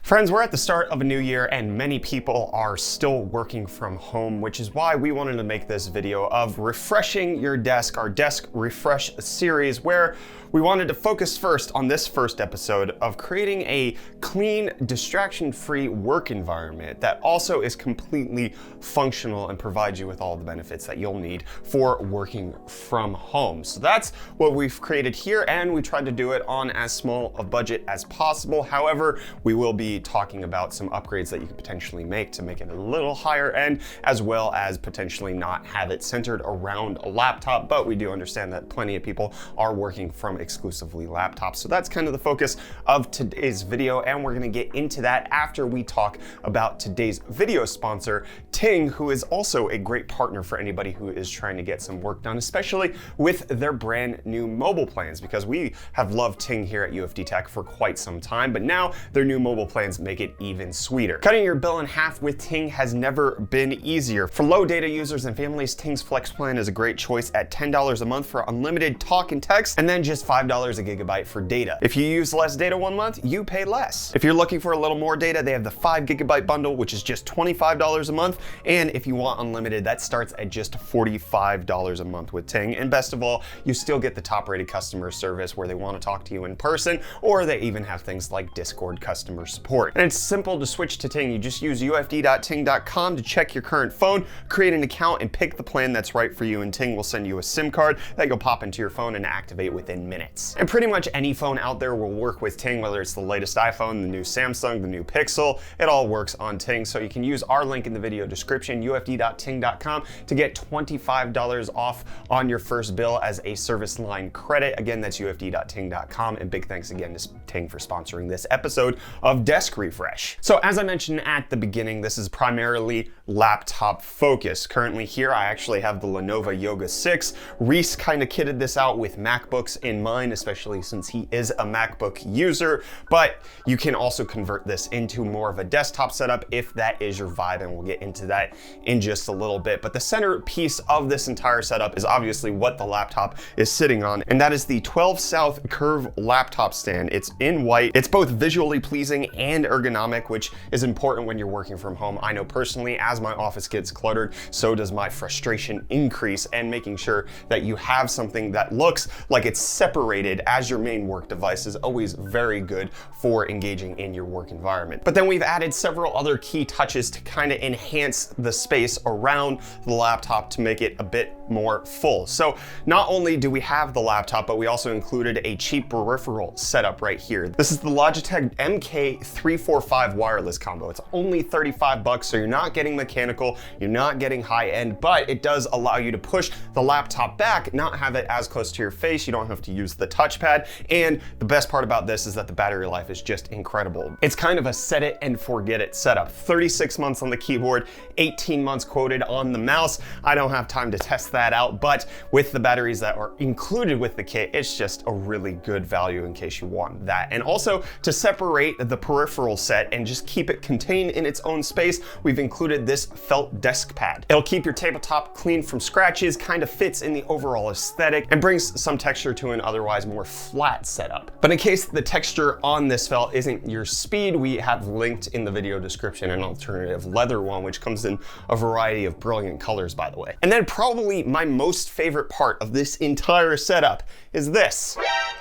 Friends, we're at the start of a new year and many people are still working from home, which is why we wanted to make this video of refreshing your desk, our desk refresh series, where we wanted to focus first on this first episode of creating a clean, distraction-free work environment that also is completely functional and provides you with all the benefits that you'll need for working from home. So that's what we've created here, and we tried to do it on as small a budget as possible. However, we will be talking about some upgrades that you could potentially make to make it a little higher end, as well as potentially not have it centered around a laptop. But we do understand that plenty of people are working from exclusively laptops. So that's kind of the focus of today's video, and we're gonna get into that after we talk about today's video sponsor, Ting, who is also a great partner for anybody who is trying to get some work done, especially with their brand new mobile plans, because we have loved Ting here at UFD Tech for quite some time, but now their new mobile plans make it even sweeter. Cutting your bill in half with Ting has never been easier. For low data users and families, Ting's Flex plan is a great choice at $10 a month for unlimited talk and text, and then just $5 a gigabyte for data. If you use less data one month, you pay less. If you're looking for a little more data, they have the 5 gigabyte bundle, which is just $25 a month, and if you want unlimited, that starts at just $45 a month with Ting. And best of all, you still get the top-rated customer service where they want to talk to you in person, or they even have things like Discord customer support. And it's simple to switch to Ting. You just use ufd.ting.com to check your current phone, create an account, and pick the plan that's right for you, and Ting will send you a SIM card that you'll pop into your phone and activate within minutes. And pretty much any phone out there will work with Ting, whether it's the latest iPhone, the new Samsung, the new Pixel, it all works on Ting. So you can use our link in the video description, ufd.ting.com, to get $25 off on your first bill as a service line credit. Again, that's ufd.ting.com, and big thanks again to Ting for sponsoring this episode of Desk Refresh. So as I mentioned at the beginning, this is primarily laptop focused. Currently here, I actually have the Lenovo Yoga 6. Reece kind of kitted this out with MacBooks in mind, especially since he is a MacBook user, but you can also convert this into more of a desktop setup if that is your vibe, and we'll get into that in just a little bit. But the centerpiece of this entire setup is obviously what the laptop is sitting on, and that is the 12 South Curve laptop stand. It's in white. It's both visually pleasing and ergonomic, which is important when you're working from home. I know personally, as my office gets cluttered, so does my frustration increase, and making sure that you have something that looks like it's separated as your main work device is always very good for engaging in your work environment. But then we've added several other key touches to kind of enhance the space around the laptop to make it a bit more full. So not only do we have the laptop, but we also included a cheap peripheral setup right here. This is the Logitech MK345 wireless combo. It's only 35 bucks, so you're not getting mechanical, you're not getting high end, but it does allow you to push the laptop back, not have it as close to your face. You don't have to use the touchpad. And the best part about this is that the battery life is just incredible. It's kind of a set it and forget it setup. 36 months on the keyboard, 18 months quoted on the mouse. I don't have time to test that out, but with the batteries that are included with the kit, it's just a really good value in case you want that. And also, to separate the peripheral set and just keep it contained in its own space, we've included this felt desk pad. It'll keep your tabletop clean from scratches, kind of fits in the overall aesthetic, and brings some texture to an otherwise more flat setup. But in case the texture on this felt isn't your speed, we have linked in the video description an alternative leather one, which comes in a variety of brilliant colors, by the way. And then probably my most favorite part of this entire setup is this.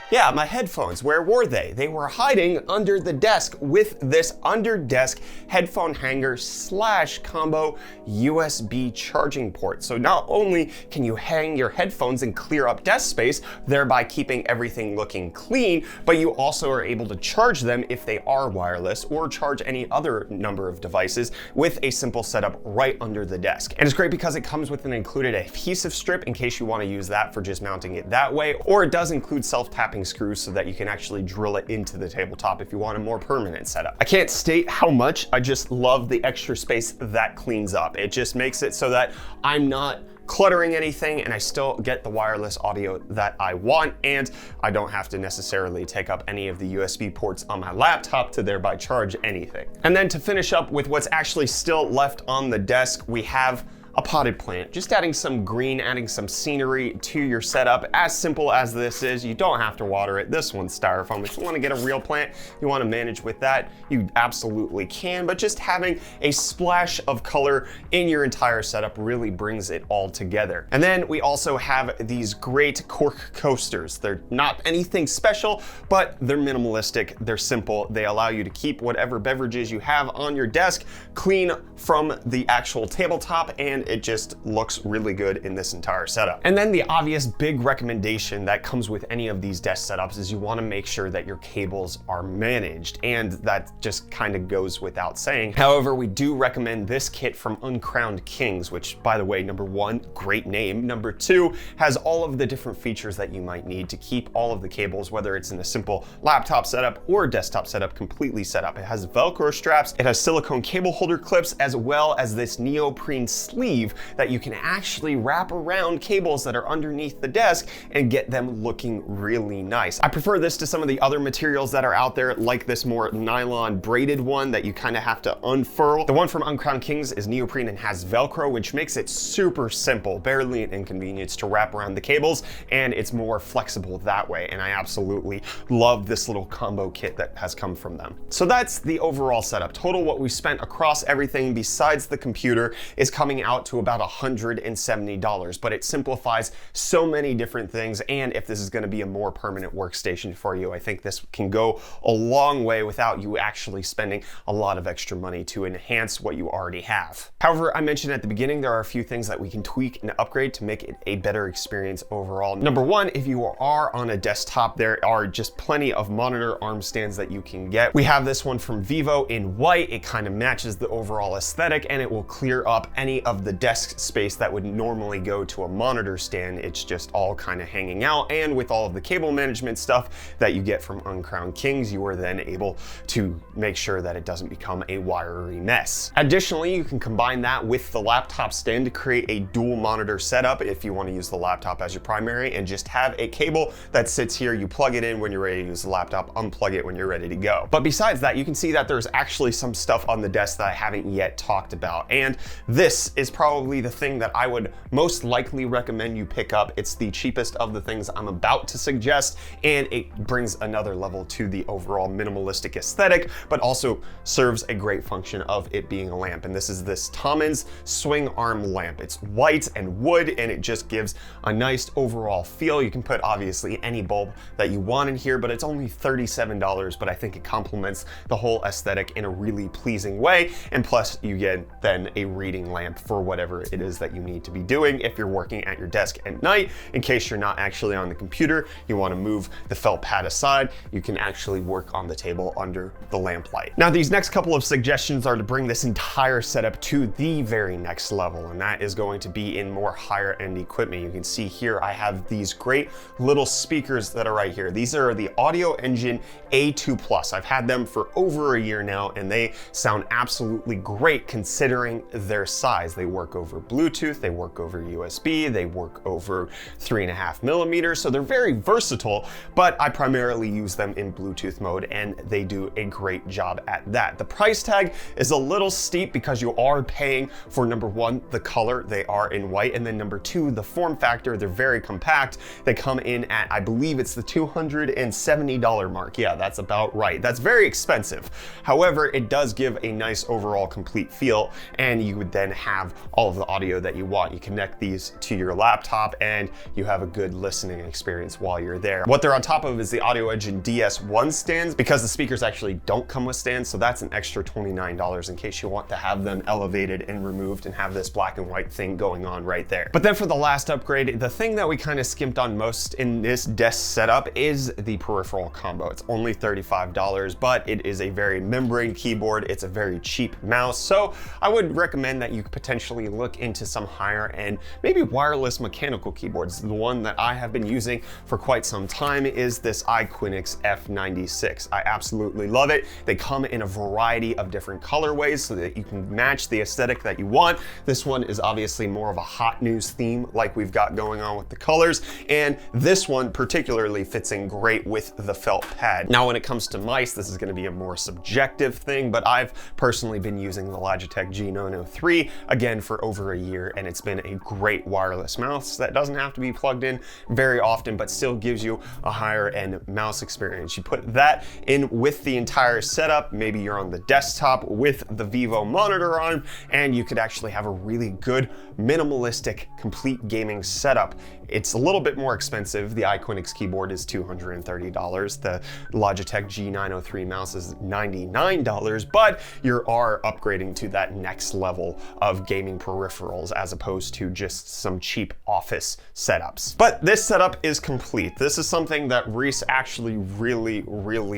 Yeah, my headphones, where were they? They were hiding under the desk with this under desk headphone hanger / combo USB charging port. So not only can you hang your headphones and clear up desk space, thereby keeping everything looking clean, but you also are able to charge them if they are wireless, or charge any other number of devices with a simple setup right under the desk. And it's great because it comes with an included adhesive strip in case you want to use that for just mounting it that way, or it does include self-tapping screws so that you can actually drill it into the tabletop if you want a more permanent setup. I can't state how much I just love the extra space that cleans up. It just makes it so that I'm not cluttering anything, and I still get the wireless audio that I want, and I don't have to necessarily take up any of the USB ports on my laptop to thereby charge anything. And then to finish up with what's actually still left on the desk, we have a potted plant. Just adding some green, adding some scenery to your setup. As simple as this is, you don't have to water it. This one's styrofoam. If you want to get a real plant, you want to manage with that, you absolutely can, but just having a splash of color in your entire setup really brings it all together. And then we also have these great cork coasters. They're not anything special, but they're minimalistic, they're simple, they allow you to keep whatever beverages you have on your desk clean from the actual tabletop, and it just looks really good in this entire setup. And then the obvious big recommendation that comes with any of these desk setups is you want to make sure that your cables are managed, and that just kind of goes without saying. However, we do recommend this kit from Uncrowned Kings, which, by the way, number one, great name. Number two, has all of the different features that you might need to keep all of the cables, whether it's in a simple laptop setup or desktop setup, completely set up. It has Velcro straps, it has silicone cable holder clips, as well as this neoprene sleeve that you can actually wrap around cables that are underneath the desk and get them looking really nice. I prefer this to some of the other materials that are out there, like this more nylon braided one that you kind of have to unfurl. The one from Uncrowned Kings is neoprene and has Velcro, which makes it super simple, barely an inconvenience to wrap around the cables, and it's more flexible that way. And I absolutely love this little combo kit that has come from them. So that's the overall setup. Total what we spent across everything besides the computer is coming out to about $170, but it simplifies so many different things. And if this is going to be a more permanent workstation for you, I think this can go a long way without you actually spending a lot of extra money to enhance what you already have. However, I mentioned at the beginning, there are a few things that we can tweak and upgrade to make it a better experience overall. Number one, if you are on a desktop, there are just plenty of monitor arm stands that you can get. We have this one from Vivo in white. It kind of matches the overall aesthetic, and it will clear up any of the desk space that would normally go to a monitor stand. It's just all kind of hanging out, and with all of the cable management stuff that you get from Uncrowned Kings, you are then able to make sure that it doesn't become a wiry mess. Additionally, you can combine that with the laptop stand to create a dual monitor setup if you want to use the laptop as your primary, and just have a cable that sits here. You plug it in when you're ready to use the laptop, unplug it when you're ready to go. But besides that, you can see that there's actually some stuff on the desk that I haven't yet talked about, and this is probably the thing that I would most likely recommend you pick up. It's the cheapest of the things I'm about to suggest, and it brings another level to the overall minimalistic aesthetic, but also serves a great function of it being a lamp. And this is this Tommen's swing arm lamp. It's white and wood, and it just gives a nice overall feel. You can put obviously any bulb that you want in here, but it's only $37, but I think it complements the whole aesthetic in a really pleasing way. And plus you get then a reading lamp for whatever it is that you need to be doing. If you're working at your desk at night, in case you're not actually on the computer, you want to move the felt pad aside, you can actually work on the table under the lamp light. Now, these next couple of suggestions are to bring this entire setup to the very next level, and that is going to be in more higher end equipment. You can see here I have these great little speakers that are right here. These are the Audio Engine A2 Plus. I've had them for over a year now, and they sound absolutely great considering their size. They work over Bluetooth, they work over USB, they work over 3.5 millimeters, so they're very versatile, but I primarily use them in Bluetooth mode, and they do a great job at that. The price tag is a little steep because you are paying for, number one, the color, they are in white, and then number two, the form factor. They're very compact. They come in at, I believe it's the $270 mark. Yeah, that's about right. That's very expensive. However, it does give a nice overall complete feel, and you would then have all of the audio that you want. You connect these to your laptop, and you have a good listening experience while you're there. What they're on top of is the Audio Engine DS1 stands, because the speakers actually don't come with stands, so that's an extra $29 in case you want to have them elevated and removed and have this black and white thing going on right there. But then for the last upgrade, the thing that we kind of skimped on most in this desk setup is the peripheral combo. It's only $35, but it is a very membrane keyboard. It's a very cheap mouse, so I would recommend that you potentially look into some higher end, maybe wireless mechanical keyboards. The one that I have been using for quite some time is this iQuinix F96. I absolutely love it. They come in a variety of different colorways so that you can match the aesthetic that you want. This one is obviously more of a hot news theme like we've got going on with the colors, and this one particularly fits in great with the felt pad. Now, when it comes to mice, this is going to be a more subjective thing, but I've personally been using the Logitech G903, again, for over a year, and it's been a great wireless mouse that doesn't have to be plugged in very often, but still gives you a higher end mouse experience. You put that in with the entire setup. Maybe you're on the desktop with the Vivo monitor on, and you could actually have a really good minimalistic complete gaming setup. It's a little bit more expensive. The iQuinix keyboard is $230. The Logitech G903 mouse is $99, but you are upgrading to that next level of gaming peripherals as opposed to just some cheap office setups. But this setup is complete. This is something that Reece actually really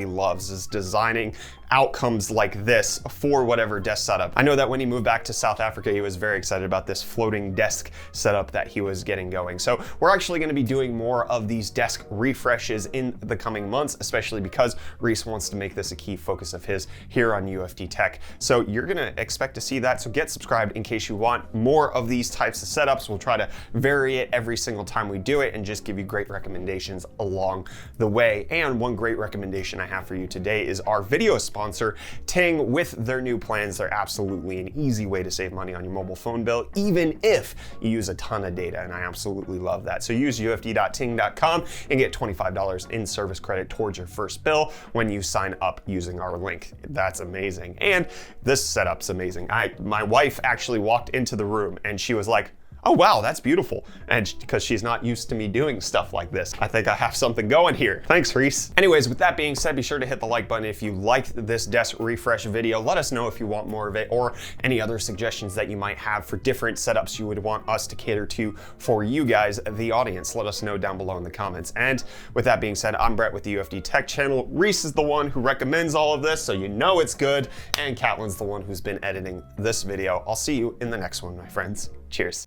loves, is designing outcomes like this for whatever desk setup. I know that when he moved back to South Africa, he was very excited about this floating desk setup that he was getting going. So we're actually going to be doing more of these desk refreshes in the coming months, especially because Reece wants to make this a key focus of his here on UFD Tech. So you're going to expect to see that. So get subscribed in case you want more of these types of setups. We'll try to vary it every single time we do it and just give you great recommendations along the way. And one great recommendation I have for you today is our video sponsor, Ting. With their new plans, they're absolutely an easy way to save money on your mobile phone bill, even if you use a ton of data, and I absolutely love that. So use ufd.ting.com and get $25 in service credit towards your first bill when you sign up using our link. That's amazing. And this setup's amazing. My wife actually walked into the room and she was like, "Oh wow, that's beautiful." And because she's not used to me doing stuff like this, I think I have something going here. Thanks, Reece. Anyways, with that being said, be sure to hit the like button if you liked this desk refresh video. Let us know if you want more of it or any other suggestions that you might have for different setups you would want us to cater to for you guys, the audience. Let us know down below in the comments. And with that being said, I'm Brett with the UFD Tech channel. Reece is the one who recommends all of this, so you know it's good. And Catlin's the one who's been editing this video. I'll see you in the next one, my friends. Cheers.